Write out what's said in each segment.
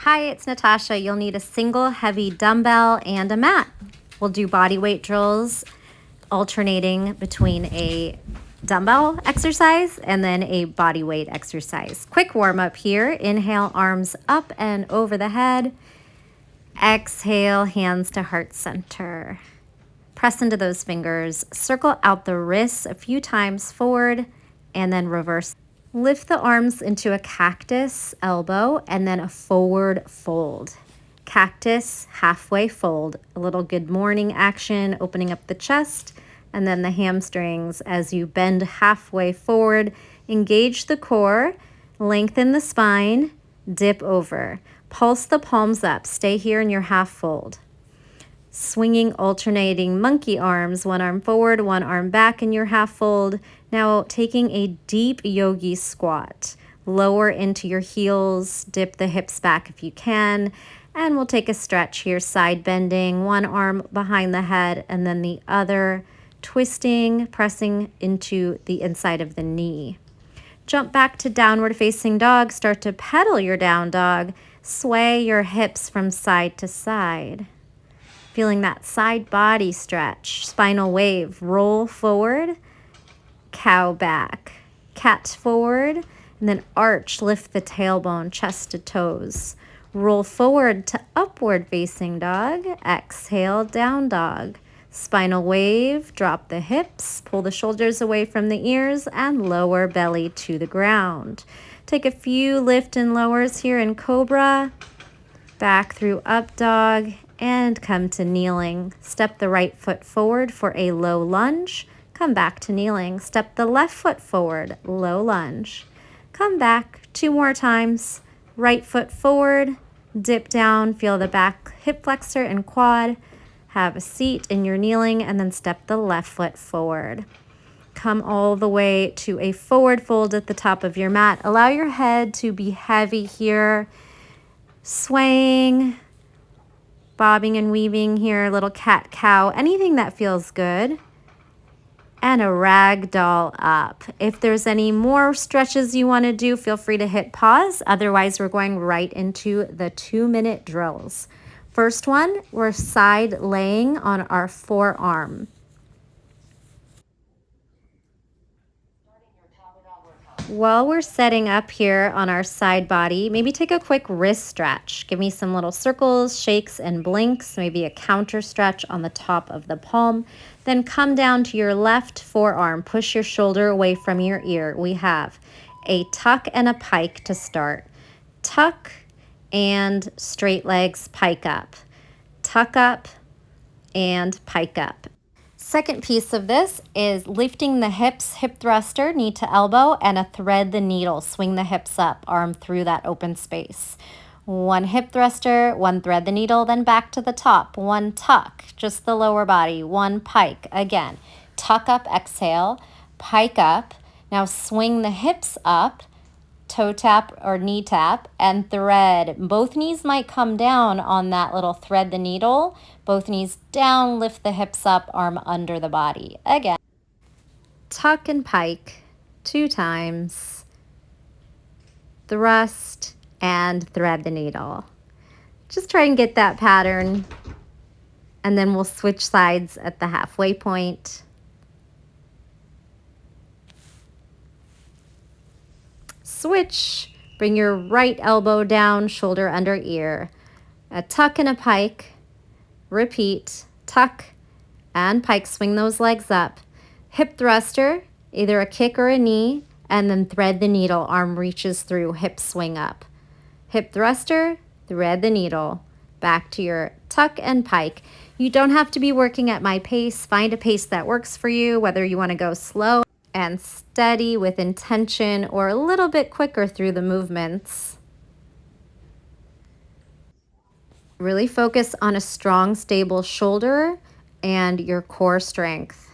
Hi, it's Natasha. You'll need a single heavy dumbbell and a mat. We'll do body weight drills alternating between a dumbbell exercise and then a body weight exercise. Quick warm up here. Inhale, arms up and over the head. Exhale, hands to heart center. Press into those fingers. Circle out the wrists a few times forward and then reverse. Lift the arms into a cactus elbow and then a forward fold. Cactus, halfway fold. A little good morning action, opening up the chest and then the hamstrings as you bend halfway forward. Engage the core, lengthen the spine, dip over. Pulse the palms up. Stay here in your half fold. Swinging, alternating monkey arms, one arm forward, one arm back in your half fold. Now taking a deep yogi squat. Lower into your heels, dip the hips back if you can, and we'll take a stretch here, side bending, one arm behind the head and then the other, twisting, pressing into the inside of the knee. Jump back to downward facing dog, start to pedal your down dog, sway your hips from side to side. Feeling that side body stretch, spinal wave, roll forward, cow back, cat forward, and then arch, lift the tailbone, chest to toes. Roll forward to upward facing dog, exhale, down dog. Spinal wave, drop the hips, pull the shoulders away from the ears, and lower belly to the ground. Take a few lift and lowers here in cobra, back through up dog, and come to kneeling. Step the right foot forward for a low lunge. Come back to kneeling. Step the left foot forward, low lunge. Come back 2 more times. Right foot forward, dip down, feel the back hip flexor and quad. Have a seat in your kneeling and then step the left foot forward. Come all the way to a forward fold at the top of your mat. Allow your head to be heavy here. Swaying, bobbing and weaving here, little cat cow, anything that feels good. And a rag doll up. If there's any more stretches you want to do, feel free to hit pause. Otherwise, we're going right into the 2-minute drills. First one, we're side laying on our forearm. While we're setting up here on our side body, maybe take a quick wrist stretch. Give me some little circles, shakes, and blinks, maybe a counter stretch on the top of the palm. Then come down to your left forearm. Push your shoulder away from your ear. We have a tuck and a pike to start. Tuck and straight legs, pike up. Tuck up and pike up. Second piece of this is lifting the hips, hip thruster, knee to elbow, and a thread the needle. Swing the hips up, arm through that open space. One hip thruster, one thread the needle, then back to the top. One tuck, just the lower body. One pike, again. Tuck up, exhale, pike up. Now swing the hips up, toe tap or knee tap, and thread. Both knees might come down on that little thread the needle. Both knees down, lift the hips up, arm under the body. Again, tuck and pike 2 times. Thrust and thread the needle. Just try and get that pattern. And then we'll switch sides at the halfway point. Switch, bring your right elbow down, shoulder under ear. A tuck and a pike. Repeat, tuck and pike, swing those legs up. Hip thruster, either a kick or a knee, and then thread the needle, arm reaches through, hip swing up. Hip thruster, thread the needle, back to your tuck and pike. You don't have to be working at my pace. Find a pace that works for you, whether you want to go slow and steady with intention or a little bit quicker through the movements. Really focus on a strong, stable shoulder and your core strength.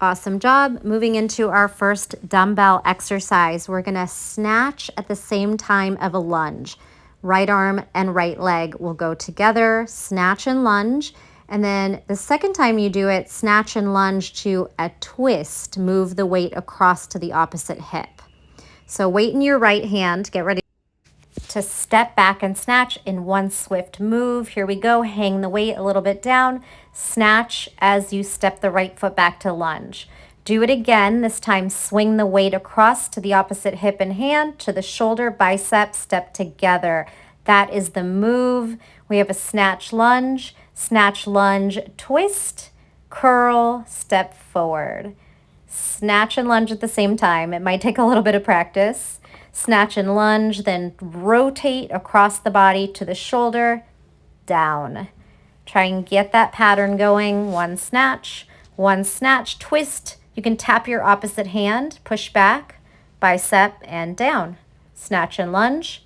Awesome job. Moving into our first dumbbell exercise. We're gonna snatch at the same time of a lunge. Right arm and right leg will go together, snatch and lunge. And then the second time you do it, snatch and lunge to a twist. Move the weight across to the opposite hip. So weight in your right hand, get ready to step back and snatch in one swift move. Here we go. Hang the weight a little bit down. Snatch as you step the right foot back to lunge. Do it again. This time swing the weight across to the opposite hip and hand, to the shoulder, bicep, step together. That is the move. We have a snatch, lunge, twist, curl, step forward. Snatch and lunge at the same time. It might take a little bit of practice. Snatch and lunge, then rotate across the body to the shoulder, down. Try and get that pattern going. One snatch, twist. You can tap your opposite hand, push back, bicep, and down. Snatch and lunge,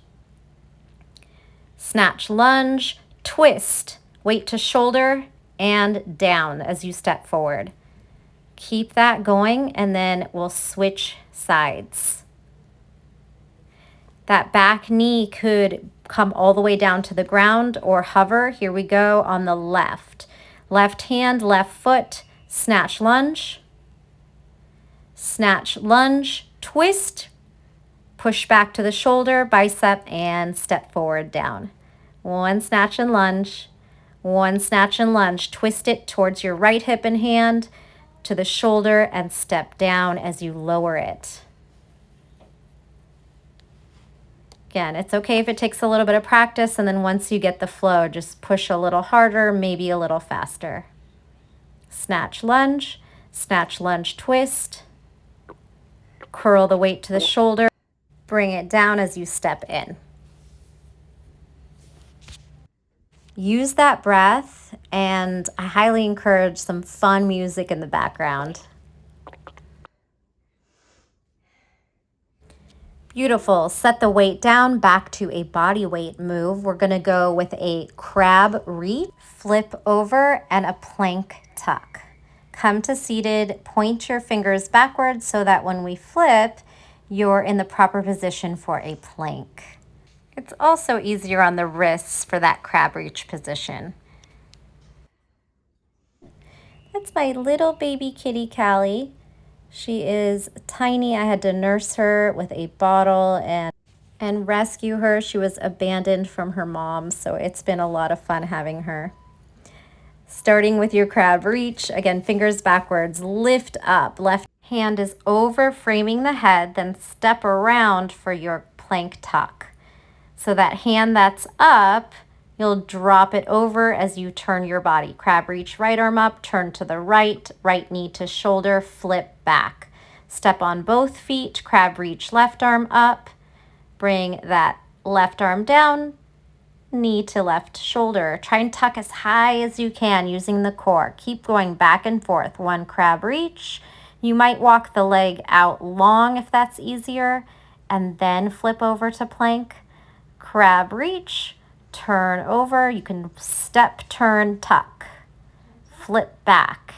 twist. Weight to shoulder and down as you step forward. Keep that going, and then we'll switch sides. That back knee could come all the way down to the ground or hover. Here we go on the left. Left hand, left foot, snatch, lunge, twist, push back to the shoulder, bicep, and step forward down. One snatch and lunge, twist it towards your right hip and hand, to the shoulder, and step down as you lower it. Again, it's okay if it takes a little bit of practice, and then once you get the flow, just push a little harder, maybe a little faster. Snatch, lunge, twist, curl the weight to the shoulder, bring it down as you step in. Use that breath, and I highly encourage some fun music in the background. Beautiful. Set the weight down, back to a body weight move. We're gonna go with a crab reach, flip over, and a plank tuck. Come to seated, point your fingers backwards so that when we flip, you're in the proper position for a plank. It's also easier on the wrists for that crab reach position. That's my little baby kitty, Callie. She is tiny. I had to nurse her with a bottle and rescue her. She was abandoned from her mom, so it's been a lot of fun having her. Starting with your crab reach, again, fingers backwards, lift up. Left hand is over, framing the head, then step around for your plank tuck. So that hand that's up, you'll drop it over as you turn your body. Crab reach, right arm up, turn to the right, right knee to shoulder, flip back. Step on both feet, crab reach, left arm up, bring that left arm down, knee to left shoulder. Try and tuck as high as you can using the core. Keep going back and forth. One crab reach. You might walk the leg out long if that's easier, and then flip over to plank. Crab reach, turn over. You can step, turn, tuck, flip back.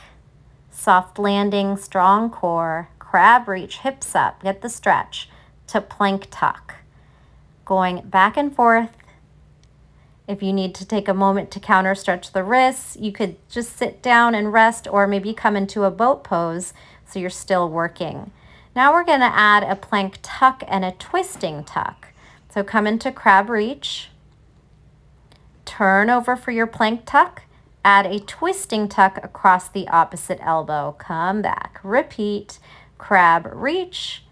Soft landing, strong core. Crab reach, hips up, get the stretch, to plank tuck. Going back and forth. If you need to take a moment to counter stretch the wrists, you could just sit down and rest, or maybe come into a boat pose so you're still working. Now we're going to add a plank tuck and a twisting tuck. So come into crab reach, turn over for your plank tuck, add a twisting tuck across the opposite elbow, come back, repeat, crab reach,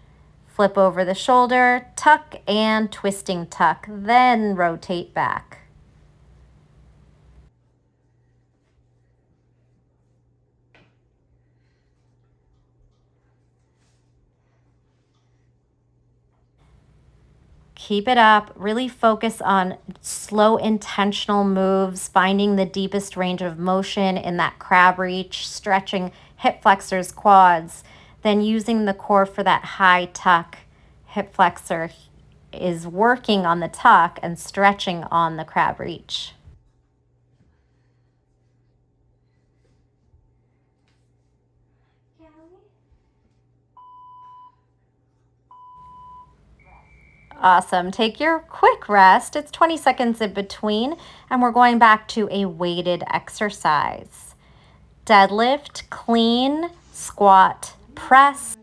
flip over the shoulder, tuck and twisting tuck, then rotate back. Keep it up. Really focus on slow, intentional moves, finding the deepest range of motion in that crab reach, stretching hip flexors, quads, then using the core for that high tuck. Hip flexor is working on the tuck and stretching on the crab reach. Awesome. Take your quick rest. It's 20 seconds in between, and we're going back to a weighted exercise. Deadlift, clean, squat, press.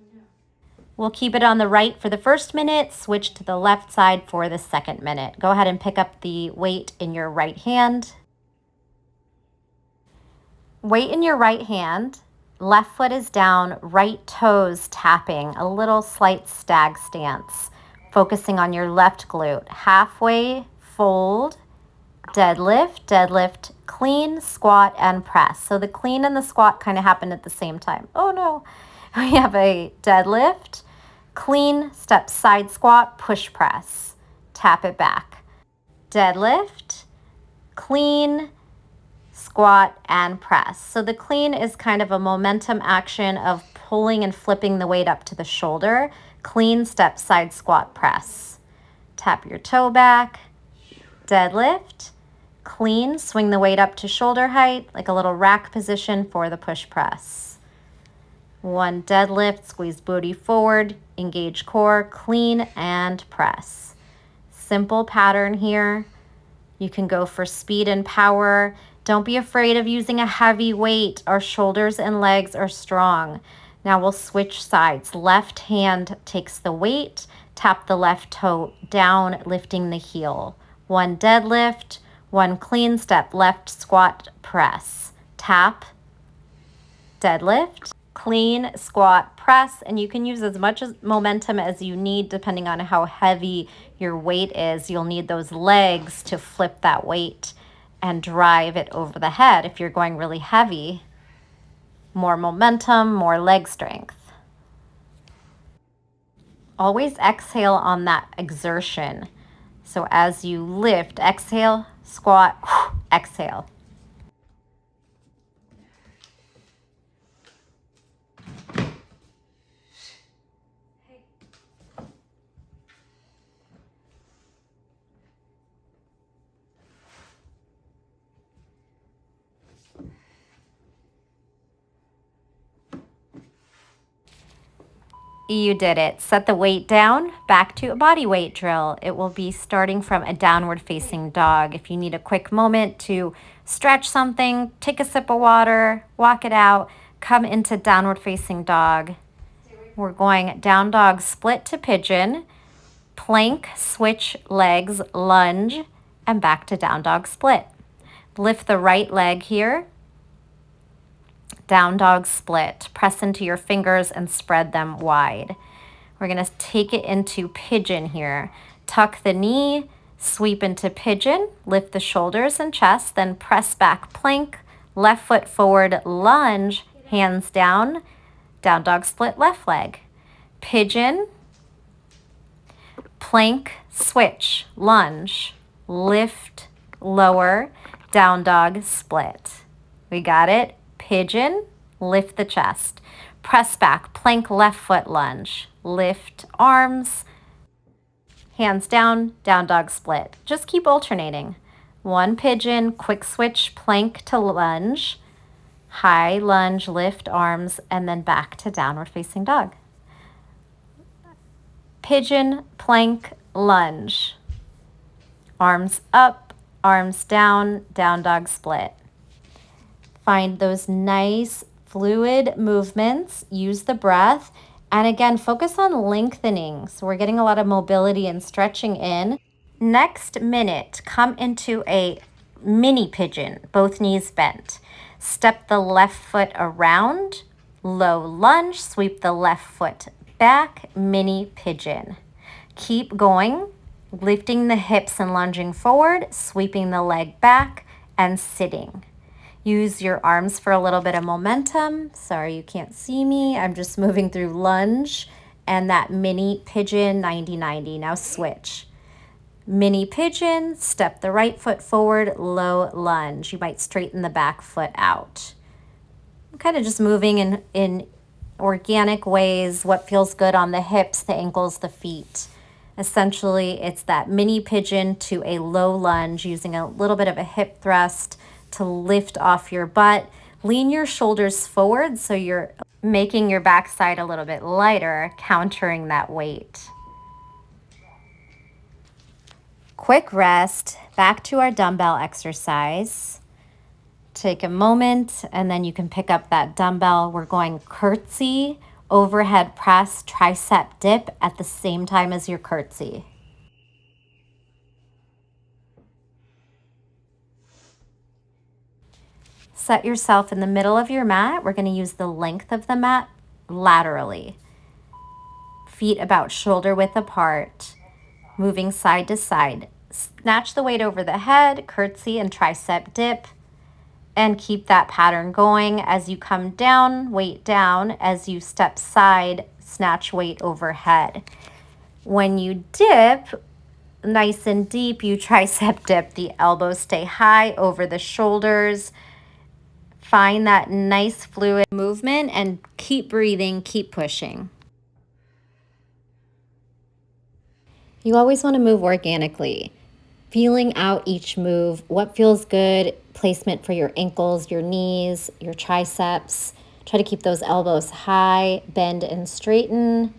We'll keep it on the right for the first minute, switch to the left side for the second minute. Go ahead and pick up the weight in your right hand. Weight in your right hand, left foot is down, right toes tapping, a little slight stag stance, focusing on your left glute. Halfway fold, deadlift, deadlift, clean, squat, and press. So the clean and the squat kind of happen at the same time. Oh no. We have a deadlift, clean, step side squat, push press, tap it back. Deadlift, clean, squat, and press. So the clean is kind of a momentum action of pulling and flipping the weight up to the shoulder. Clean, step side squat, press. Tap your toe back. Deadlift, clean, swing the weight up to shoulder height, like a little rack position for the push press. One deadlift, squeeze booty forward, engage core, clean, and press. Simple pattern here. You can go for speed and power. Don't be afraid of using a heavy weight. Our shoulders and legs are strong. Now we'll switch sides. Left hand takes the weight, tap the left toe down, lifting the heel. One deadlift, one clean step, left squat, press. Tap, deadlift, clean, squat, press, and you can use as much momentum as you need depending on how heavy your weight is. You'll need those legs to flip that weight and drive it over the head. If you're going really heavy, more momentum, more leg strength. Always exhale on that exertion. So as you lift, exhale, squat, exhale. You did it. Set the weight down, back to a body weight drill. It will be starting from a downward facing dog. If you need a quick moment to stretch something, take a sip of water, walk it out, come into downward facing dog. We're going down dog split to pigeon, plank, switch legs, lunge, and back to down dog split. Lift the right leg here. Down dog split. Press into your fingers and spread them wide. We're going to take it into pigeon here. Tuck the knee, sweep into pigeon, lift the shoulders and chest, then press back plank, left foot forward, lunge, hands down, down dog split left leg. Pigeon, plank, switch, lunge, lift, lower, down dog split. We got it? Pigeon, lift the chest, press back, plank, left foot lunge, lift arms, hands down, down dog split. Just keep alternating. One pigeon, quick switch, plank to lunge, high lunge, lift arms, and then back to downward facing dog. Pigeon, plank, lunge, arms up, arms down, down dog split. Find those nice fluid movements, use the breath, and again, focus on lengthening. So we're getting a lot of mobility and stretching in. Next minute, come into a mini pigeon, both knees bent. Step the left foot around, low lunge, sweep the left foot back, mini pigeon. Keep going, lifting the hips and lunging forward, sweeping the leg back, and sitting. Use your arms for a little bit of momentum. Sorry, you can't see me. I'm just moving through lunge and that mini pigeon 90-90. Now switch. Mini pigeon, step the right foot forward, low lunge. You might straighten the back foot out. I'm kind of just moving in organic ways, what feels good on the hips, the ankles, the feet. Essentially, it's that mini pigeon to a low lunge using a little bit of a hip thrust to lift off your butt. Lean your shoulders forward so you're making your backside a little bit lighter, countering that weight. Quick rest, back to our dumbbell exercise. Take a moment and then you can pick up that dumbbell. We're going curtsy, overhead press, tricep dip at the same time as your curtsy. Set yourself in the middle of your mat. We're going to use the length of the mat laterally. Feet about shoulder width apart, moving side to side. Snatch the weight over the head, curtsy and tricep dip, and keep that pattern going. As you come down, weight down. As you step side, snatch weight overhead. When you dip, nice and deep, you tricep dip. The elbows stay high over the shoulders. Find that nice fluid movement and keep breathing, keep pushing. You always want to move organically, feeling out each move, what feels good, placement for your ankles, your knees, your triceps. Try to keep those elbows high, bend and straighten.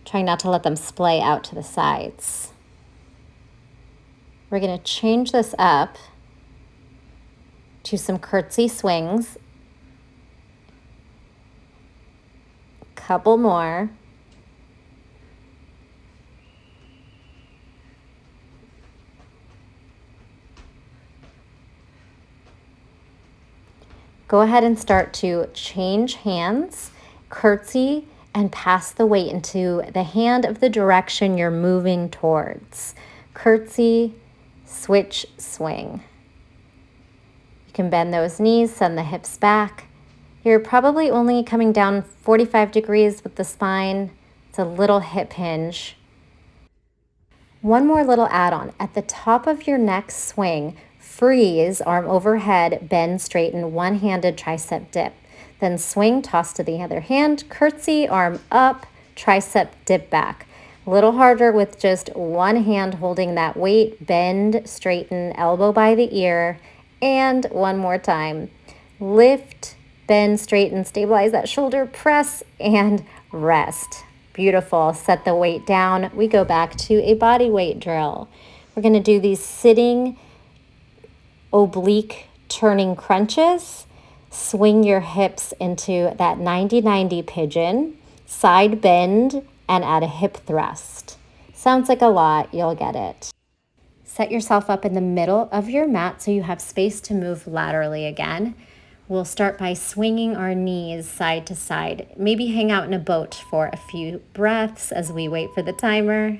Trying not to let them splay out to the sides. We're going to change this up to some curtsy swings. Couple more. Go ahead and start to change hands, curtsy, and pass the weight into the hand of the direction you're moving towards. Curtsy, switch, swing. You can bend those knees, send the hips back. You're probably only coming down 45 degrees with the spine. It's a little hip hinge. One more little add-on. At the top of your next swing, freeze, arm overhead, bend, straighten, one-handed tricep dip. Then swing, toss to the other hand, curtsy, arm up, tricep dip back. A little harder with just one hand holding that weight, bend, straighten, elbow by the ear, and one more time. Lift, bend, straighten, stabilize that shoulder, press, and rest. Beautiful. Set the weight down. We go back to a body weight drill. We're going to do these sitting oblique turning crunches. Swing your hips into that 90-90 pigeon, side bend, and add a hip thrust. Sounds like a lot, you'll get it. Set yourself up in the middle of your mat so you have space to move laterally again. We'll start by swinging our knees side to side. Maybe hang out in a boat for a few breaths as we wait for the timer.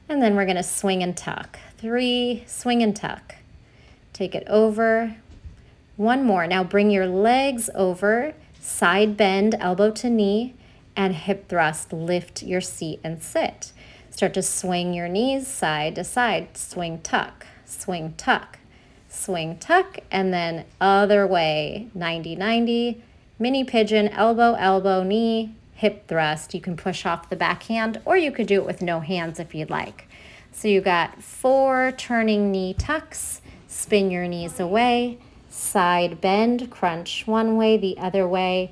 And then we're gonna swing and tuck. 3, swing and tuck. Take it over. One more. Now bring your legs over, side bend, elbow to knee, and hip thrust. Lift your seat and sit. Start to swing your knees side to side. Swing, tuck, swing, tuck, swing, tuck, and then other way. 90-90, mini pigeon, elbow, elbow, knee, hip thrust. You can push off the backhand, or you could do it with no hands if you'd like. So you got 4 turning knee tucks. Spin your knees away, side bend, crunch one way, the other way,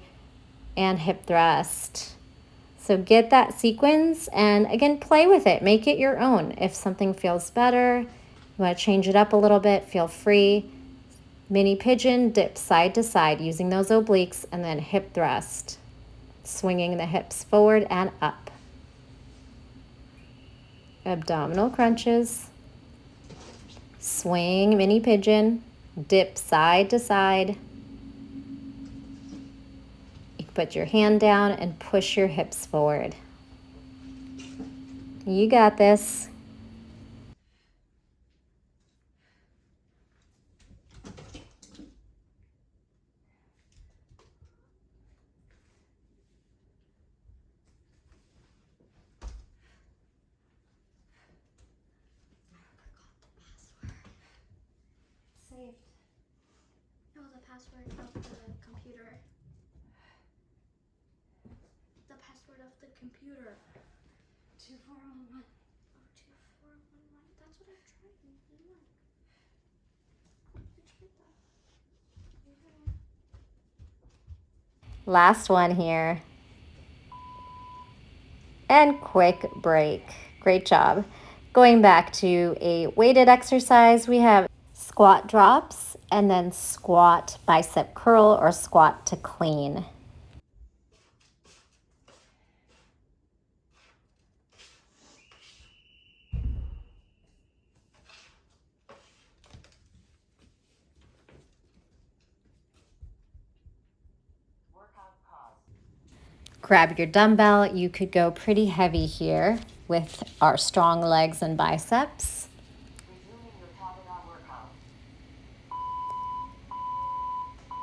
and hip thrust. So get that sequence and again, play with it. Make it your own. If something feels better, you want to change it up a little bit, feel free. Mini pigeon, dip side to side using those obliques, and then hip thrust. Swinging the hips forward and up. Abdominal crunches. Swing, mini pigeon, dip side to side. You can put your hand down and push your hips forward. You got this. No, the password of the computer. The password of the computer. 2411. Oh, 2411. That's what I'm trying to do. Last one here. And quick break. Great job. Going back to a weighted exercise, we have squat drops and then squat bicep curl or squat to clean. Grab your dumbbell. You could go pretty heavy here with our strong legs and biceps.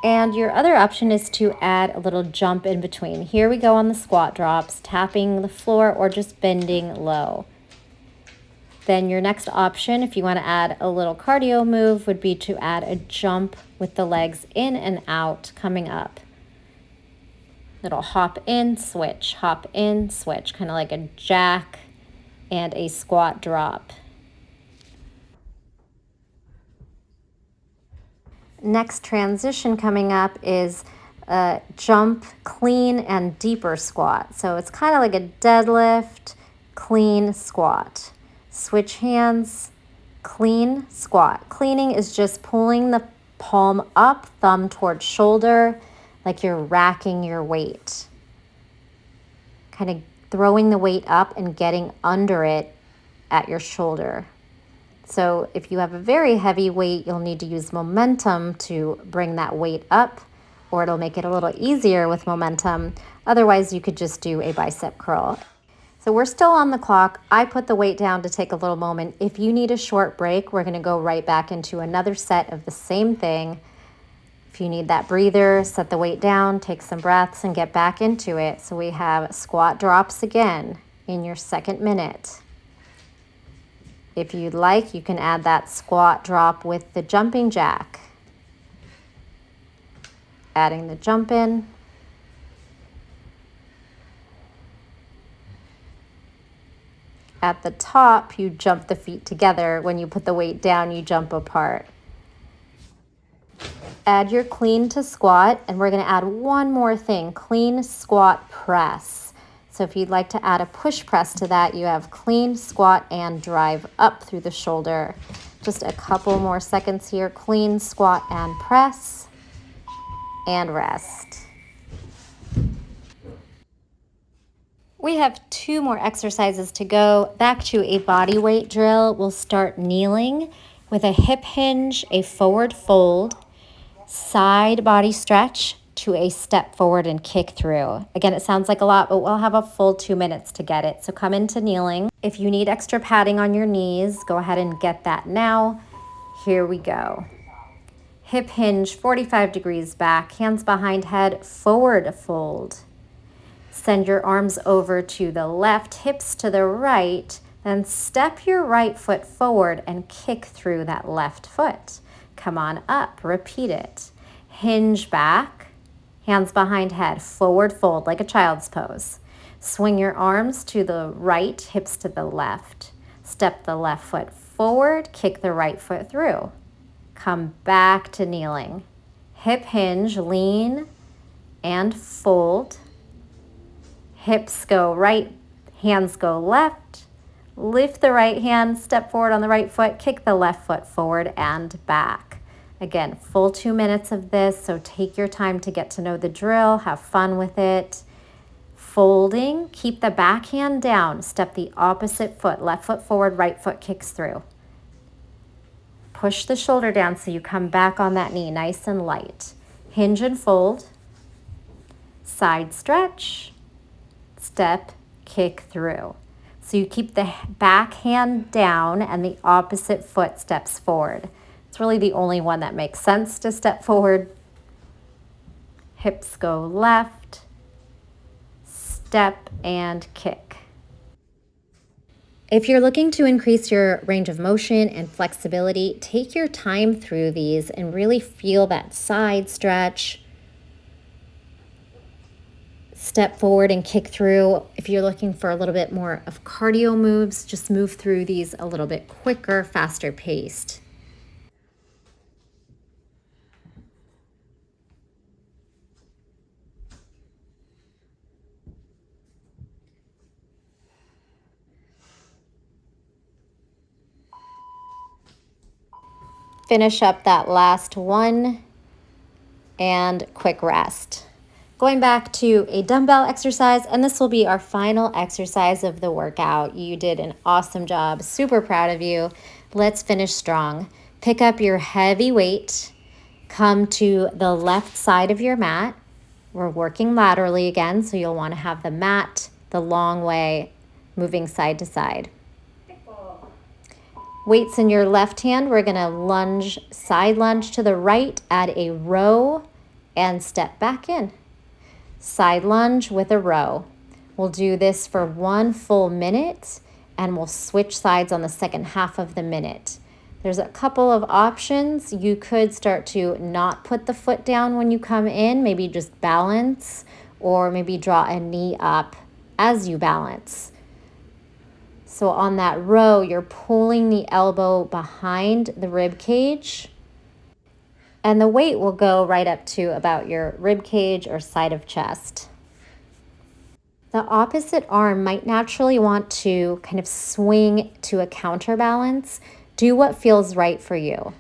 And your other option is to add a little jump in between. Here we go on the squat drops, tapping the floor or just bending low. Then your next option, if you want to add a little cardio move, would be to add a jump with the legs in and out coming up. Little hop in, switch, kind of like a jack and a squat drop. Next transition coming up is a jump, clean, and deeper squat. So it's kind of like a deadlift, clean, squat. Switch hands, clean, squat. Cleaning is just pulling the palm up, thumb towards shoulder, like you're racking your weight. Kind of throwing the weight up and getting under it at your shoulder. So if you have a very heavy weight, you'll need to use momentum to bring that weight up, or it'll make it a little easier with momentum. Otherwise, you could just do a bicep curl. So we're still on the clock. I put the weight down to take a little moment. If you need a short break, we're gonna go right back into another set of the same thing. If you need that breather, set the weight down, take some breaths, and get back into it. So we have squat drops again in your second minute. If you'd like, you can add that squat drop with the jumping jack. Adding the jump in. At the top, you jump the feet together. When you put the weight down, you jump apart. Add your clean to squat, and we're going to add one more thing, clean squat press. So if you'd like to add a push press to that, you have clean, squat, and drive up through the shoulder. Just a couple more seconds here. Clean, squat, and press, and rest. We have 2 more exercises to go. Back to a body weight drill. We'll start kneeling with a hip hinge, a forward fold, side body stretch to a step forward and kick through. Again, it sounds like a lot, but we'll have a full 2 minutes to get it. So come into kneeling. If you need extra padding on your knees, go ahead and get that now. Here we go. Hip hinge, 45 degrees back, hands behind head, forward fold. Send your arms over to the left, hips to the right, then step your right foot forward and kick through that left foot. Come on up, repeat it. Hinge back, hands behind head, forward fold like a child's pose. Swing your arms to the right, hips to the left. Step the left foot forward, kick the right foot through. Come back to kneeling. Hip hinge, lean and fold. Hips go right, hands go left. Lift the right hand, step forward on the right foot, kick the left foot forward and back. Again, full 2 minutes of this, so take your time to get to know the drill, have fun with it. Folding, keep the back hand down, step the opposite foot, left foot forward, right foot kicks through. Push the shoulder down so you come back on that knee, nice and light. Hinge and fold, side stretch, step, kick through. So you keep the back hand down and the opposite foot steps forward. It's really the only one that makes sense to step forward. Hips go left, step and kick. If you're looking to increase your range of motion and flexibility, take your time through these and really feel that side stretch. Step forward and kick through. If you're looking for a little bit more of cardio moves, just move through these a little bit quicker, faster paced. Finish up that last one and quick rest. Going back to a dumbbell exercise, and this will be our final exercise of the workout. You did an awesome job. Super proud of you. Let's finish strong. Pick up your heavy weight. Come to the left side of your mat. We're working laterally again, so you'll want to have the mat the long way, moving side to side. Weights in your left hand, we're going to lunge, side lunge to the right, add a row, and step back in. Side lunge with a row. We'll do this for 1 full minute, and we'll switch sides on the second half of the minute. There's a couple of options. You could start to not put the foot down when you come in, maybe just balance, or maybe draw a knee up as you balance. So on that row, you're pulling the elbow behind the rib cage, and the weight will go right up to about your rib cage or side of chest. The opposite arm might naturally want to kind of swing to a counterbalance. Do what feels right for you.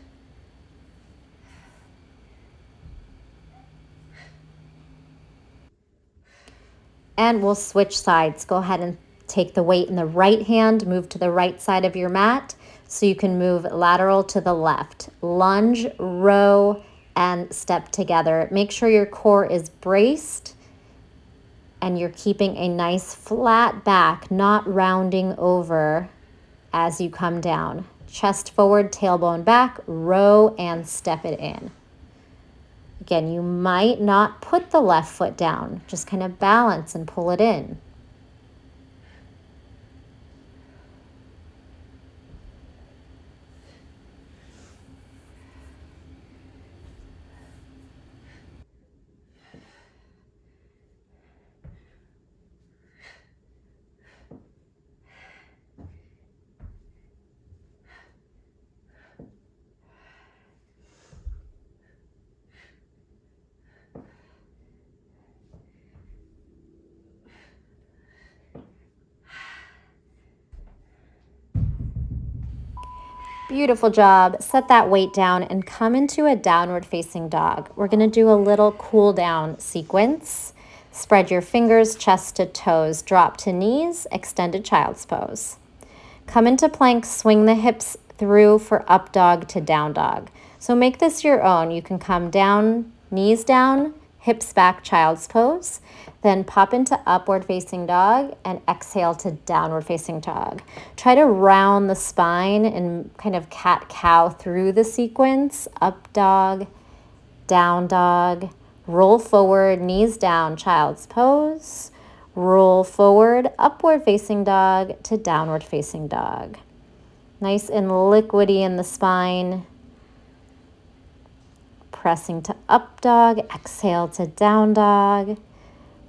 And we'll switch sides. Go ahead and take the weight in the right hand, move to the right side of your mat so you can move lateral to the left. Lunge, row, and step together. Make sure your core is braced and you're keeping a nice flat back, not rounding over as you come down. Chest forward, tailbone back, row, and step it in. Again, you might not put the left foot down, just kind of balance and pull it in. Beautiful job. Set that weight down and come into a downward facing dog. We're going to do a little cool down sequence. Spread your fingers, chest to toes, drop to knees, extended child's pose. Come into plank, swing the hips through for up dog to down dog. So make this your own. You can come down, knees down, hips back, child's pose. Then pop into upward facing dog and exhale to downward facing dog. Try to round the spine and kind of cat-cow through the sequence. Up dog, down dog, roll forward, knees down, child's pose. Roll forward, upward facing dog to downward facing dog. Nice and liquidy in the spine. Pressing to up dog, exhale to down dog.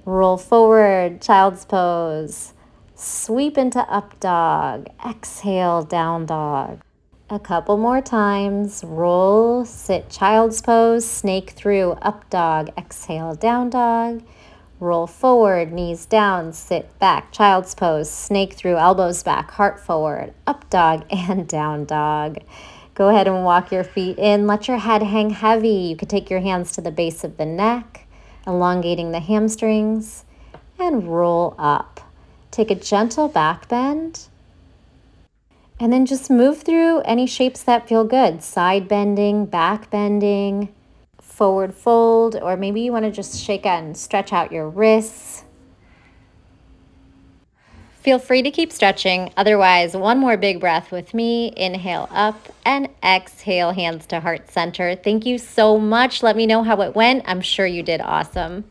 Roll forward, child's pose. Sweep into up dog. Exhale, down dog. A couple more times. Roll, sit, child's pose. Snake through, up dog. Exhale, down dog. Roll forward, knees down, sit back, child's pose. Snake through, elbows back, heart forward, up dog and down dog. Go ahead and walk your feet in. Let your head hang heavy. You could take your hands to the base of the neck, elongating the hamstrings, and roll up. Take a gentle back bend, and then just move through any shapes that feel good. Side bending, back bending, forward fold, or maybe you want to just shake out and stretch out your wrists. Feel free to keep stretching. Otherwise, one more big breath with me. Inhale up and exhale, hands to heart center. Thank you so much. Let me know how it went. I'm sure you did awesome.